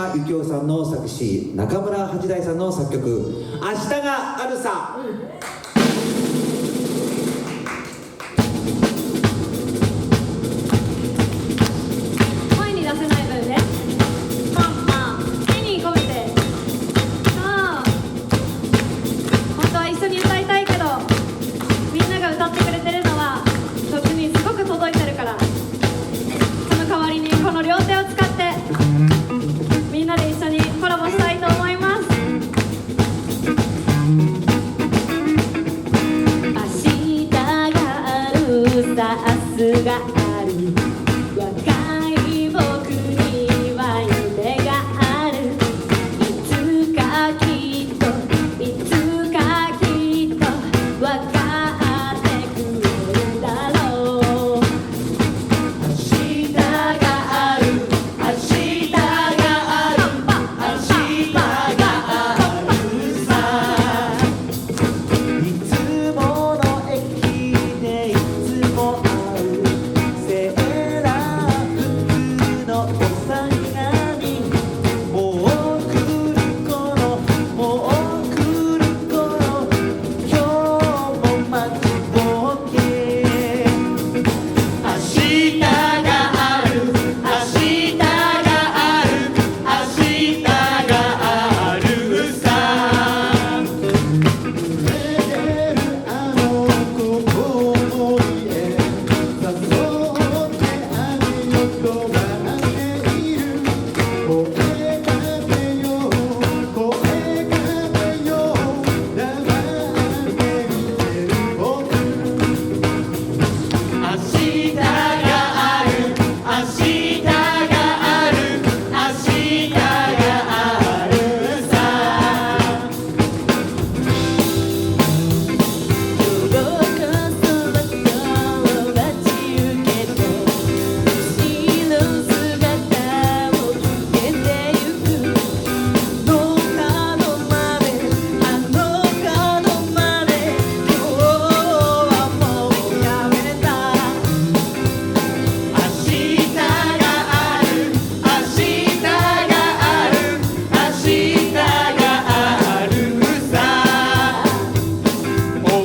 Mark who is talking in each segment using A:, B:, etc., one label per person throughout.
A: 村幸雄さんの作詞、中村八大さんの作曲、明日があるさ。
B: 声に出せない分ね、手に込めて。本当は一緒に歌いたいけど、みんなが歌ってくれてるのはそっちにすごく届いてるから、その代わりにこの両手を使ってみんなで一緒にコラボしたいと思います。明日があるさ、明日がある、若い僕には夢がある。いつかきっと、いつかきっと分かってくれるだろう。明日がある、明日がある、明日があるさ。
C: いつもの駅でいつも会うセーラー服のおさがみ、もう来る頃、もう来る頃、今日も待ちぼうけ。明日がある、明日がある、明日があるさ。あの子思いへ誘ってあげよと待っている。声かけよう、声かけよう、黙って見てる僕。明日がある、明日がある、明日があるさ。どこそばと待ち受けて、後ろ姿をつけてゆく。の角まで、あの角まで、今日はもうやめた。明日がある、明日がある、明日があるさ。思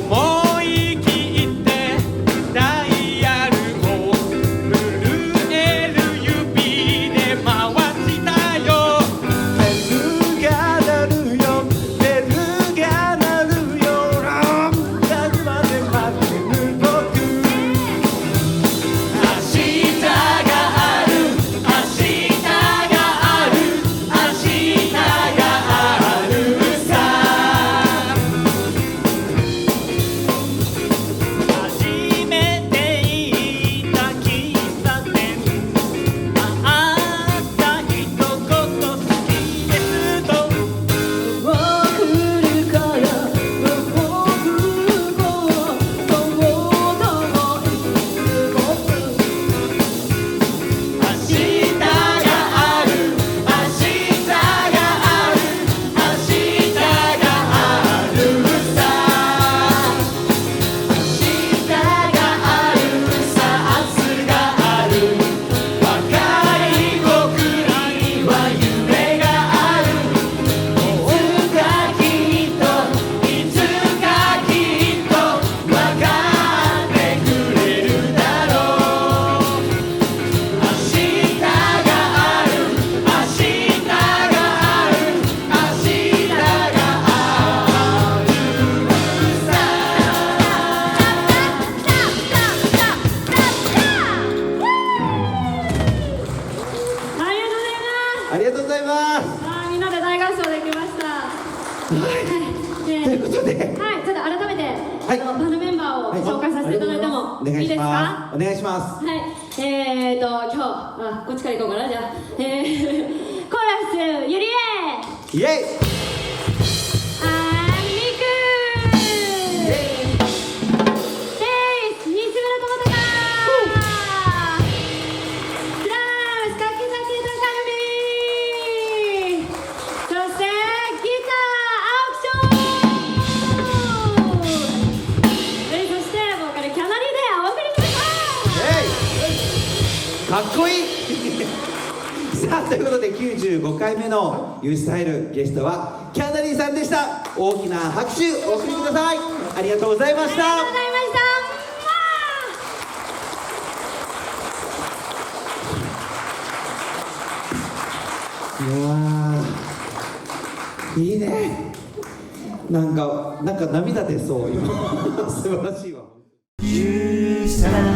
C: い切ってダイヤルを震える指で回したよ。ベルが鳴るよ、ベルが鳴るよ、ラブまで待ってる僕。明日がある、明日がある、明日があるさ。初めて行った喫茶店、あった一言好きですと。もう来る頃、もう来る頃、とうとういつも明日がある、明日がある、明日があるさ。明日があるさ、明日がある、若い僕には夢がある。いつかきっと、いつかきっと分かってくれるだろう。明日がある、明日がある、明日があるさ。
B: ありがとうございます。
A: ありがとうございます。
B: みんなで大合唱できました。
A: ということで、
B: はい、ちょっと改めて、
A: はい
B: バンドメンバーを紹介させていただいても
A: お願いし
B: いいですか？
A: ます。お願いします。
B: はい、今日、こっちから行こうかな、じゃあ。コーラス、ゆりえ、
A: イエイ。
B: あみく、ベース、西村智隆、ドラムス、柿崎隆美、そしてギター、青木翔、そしてボーカル、キャナリーでお送りしました。
A: かっこいい。ささあということで95回目のユースタイル、ゲストはキャンダリーさんでした。大きな拍手お送りください。ありがとうございました。
B: ありがとうございました。
A: いやーいいね。なんか涙出そう今素晴らしいわ。
C: ユースタイル